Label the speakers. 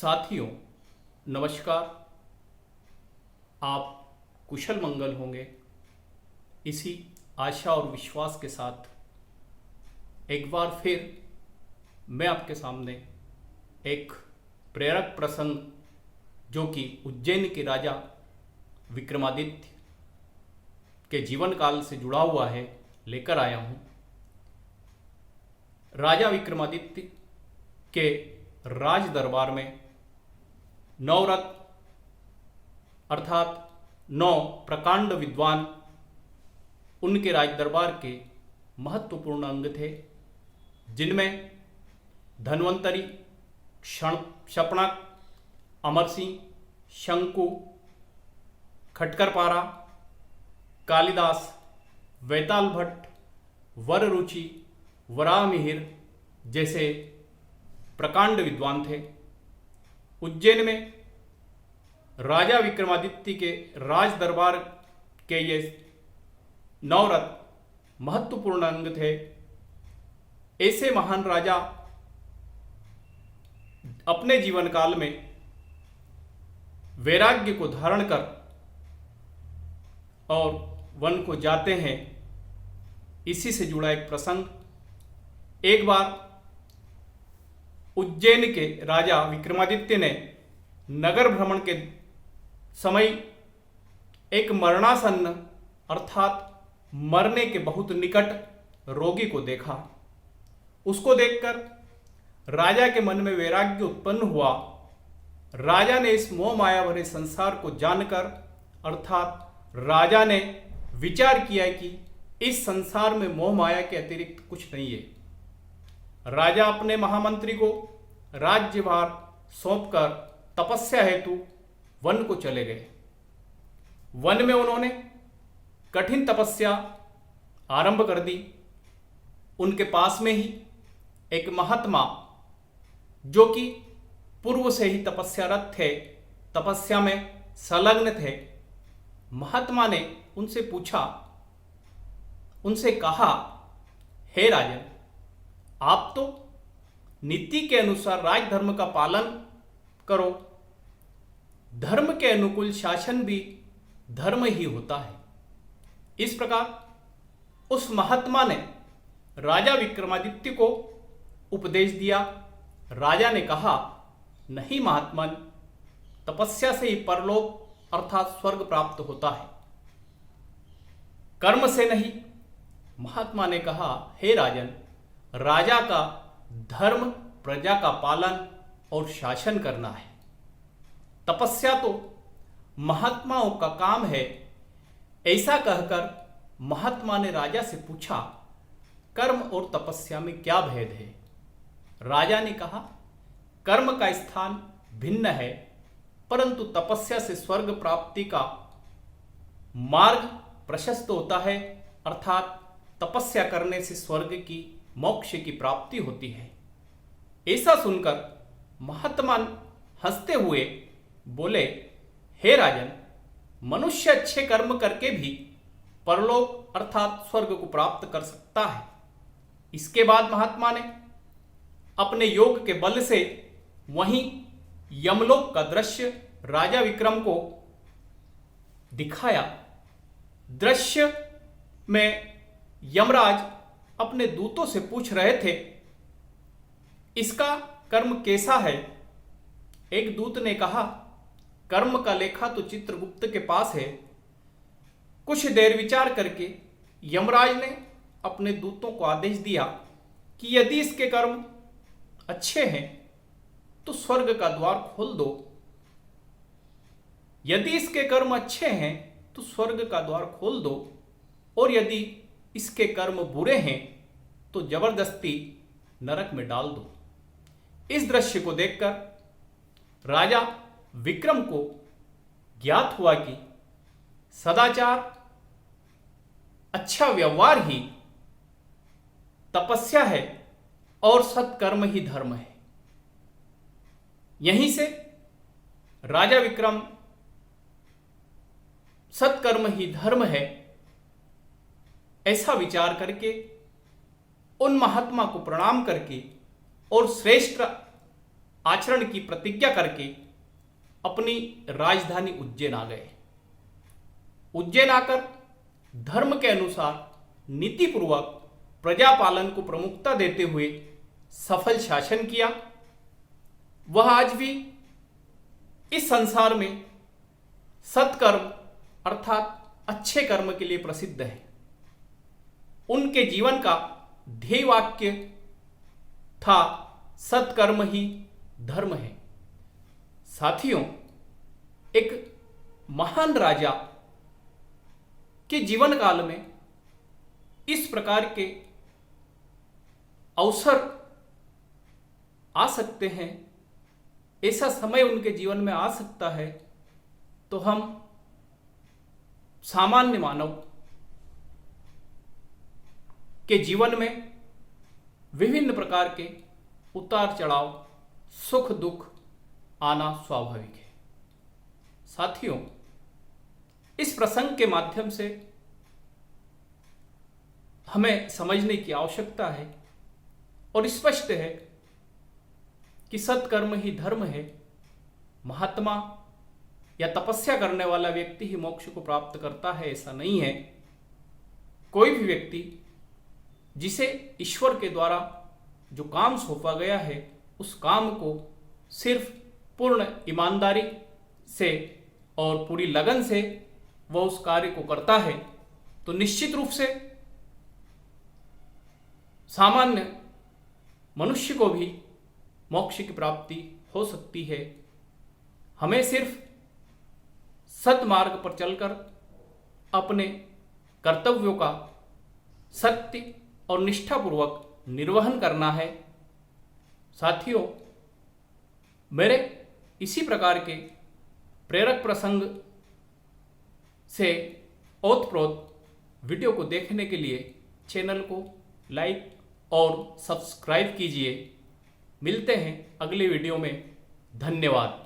Speaker 1: साथियों, नमस्कार। आप कुशल मंगल होंगे, इसी आशा और विश्वास के साथ एक बार फिर मैं आपके सामने एक प्रेरक प्रसंग जो कि उज्जैन के राजा विक्रमादित्य के जीवन काल से जुड़ा हुआ है लेकर आया हूँ। राजा विक्रमादित्य के राज दरबार में नवरत्न अर्थात 9 प्रकांड विद्वान उनके राज दरबार के महत्वपूर्ण अंग थे, जिनमें धन्वंतरी, शपणक, अमर सिंह, शंकु, खटकरपारा, कालिदास, वैताल भट्ट, वररुचि, वराहमिहिर जैसे प्रकांड विद्वान थे। उज्जैन में राजा विक्रमादित्य के राज दरबार के ये नवरत्न महत्वपूर्ण अंग थे। ऐसे महान राजा अपने जीवन काल में वैराग्य को धारण कर और वन को जाते हैं। इसी से जुड़ा एक प्रसंग। एक बार उज्जैन के राजा विक्रमादित्य ने नगर भ्रमण के समय एक मरणासन्न अर्थात मरने के बहुत निकट रोगी को देखा। उसको देखकर राजा के मन में वैराग्य उत्पन्न हुआ। राजा ने इस मोह माया भरे संसार को जानकर अर्थात राजा ने विचार किया कि इस संसार में मोह माया के अतिरिक्त कुछ नहीं है। राजा अपने महामंत्री को राज्यभार सौंपकर तपस्या हेतु वन को चले गए। वन में उन्होंने कठिन तपस्या आरंभ कर दी। उनके पास में ही एक महात्मा जो कि पूर्व से ही तपस्यारत थे, तपस्या में संलग्न थे, महात्मा ने उनसे पूछा, उनसे कहा, हे राजन, आप तो नीति के अनुसार राजधर्म का पालन करो। धर्म के अनुकूल शासन भी धर्म ही होता है। इस प्रकार उस महात्मा ने राजा विक्रमादित्य को उपदेश दिया। राजा ने कहा, नहीं महात्मन, तपस्या से ही परलोक अर्थात स्वर्ग प्राप्त होता है, कर्म से नहीं। महात्मा ने कहा, हे राजन, राजा का धर्म प्रजा का पालन और शासन करना है। तपस्या तो महात्माओं का काम है। ऐसा कहकर महात्मा ने राजा से पूछा, कर्म और तपस्या में क्या भेद है? राजा ने कहा, कर्म का स्थान भिन्न है, परंतु तपस्या से स्वर्ग प्राप्ति का मार्ग प्रशस्त होता है, अर्थात तपस्या करने से स्वर्ग की, मोक्ष की प्राप्ति होती है। ऐसा सुनकर महात्मा हंसते हुए बोले, हे राजन, मनुष्य अच्छे कर्म करके भी परलोक अर्थात स्वर्ग को प्राप्त कर सकता है। इसके बाद महात्मा ने अपने योग के बल से वहीं यमलोक का दृश्य राजा विक्रम को दिखाया। दृश्य में यमराज अपने दूतों से पूछ रहे थे, इसका कर्म कैसा है? एक दूत ने कहा, कर्म का लेखा तो चित्रगुप्त के पास है। कुछ देर विचार करके यमराज ने अपने दूतों को आदेश दिया कि यदि इसके कर्म अच्छे हैं तो स्वर्ग का द्वार खोल दो। यदि इसके कर्म अच्छे हैं तो स्वर्ग का द्वार खोल दो, और यदि इसके कर्म बुरे हैं तो जबरदस्ती नरक में डाल दो। इस दृश्य को देखकर राजा विक्रम को ज्ञात हुआ कि सदाचार, अच्छा व्यवहार ही तपस्या है और सत्कर्म ही धर्म है। यहीं से राजा विक्रम सत्कर्म ही धर्म है ऐसा विचार करके उन महात्मा को प्रणाम करके और श्रेष्ठ आचरण की प्रतिज्ञा करके अपनी राजधानी उज्जैन आ गए। उज्जैन आकर धर्म के अनुसार नीतिपूर्वक प्रजा पालन को प्रमुखता देते हुए सफल शासन किया। वह आज भी इस संसार में सत्कर्म अर्थात अच्छे कर्म के लिए प्रसिद्ध है। उनके जीवन का ध्येय वाक्य था सत्कर्म ही धर्म है। साथियों, एक महान राजा के जीवन काल में इस प्रकार के अवसर आ सकते हैं, ऐसा समय उनके जीवन में आ सकता है, तो हम सामान्य मानव के जीवन में विभिन्न प्रकार के उतार चढ़ाव, सुख दुख आना स्वाभाविक है। साथियों, इस प्रसंग के माध्यम से हमें समझने की आवश्यकता है और स्पष्ट है कि सत्कर्म ही धर्म है। महात्मा या तपस्या करने वाला व्यक्ति ही मोक्ष को प्राप्त करता है, ऐसा नहीं है। कोई भी व्यक्ति जिसे ईश्वर के द्वारा जो काम सौंपा गया है, उस काम को सिर्फ पूर्ण ईमानदारी से और पूरी लगन से वह उस कार्य को करता है, तो निश्चित रूप से सामान्य मनुष्य को भी मोक्ष की प्राप्ति हो सकती है। हमें सिर्फ सत्मार्ग पर चलकर अपने कर्तव्यों का सत्य और निष्ठापूर्वक निर्वहन करना है। साथियों, मेरे इसी प्रकार के प्रेरक प्रसंग से ओतप्रोत वीडियो को देखने के लिए चैनल को लाइक और सब्सक्राइब कीजिए। मिलते हैं अगले वीडियो में। धन्यवाद।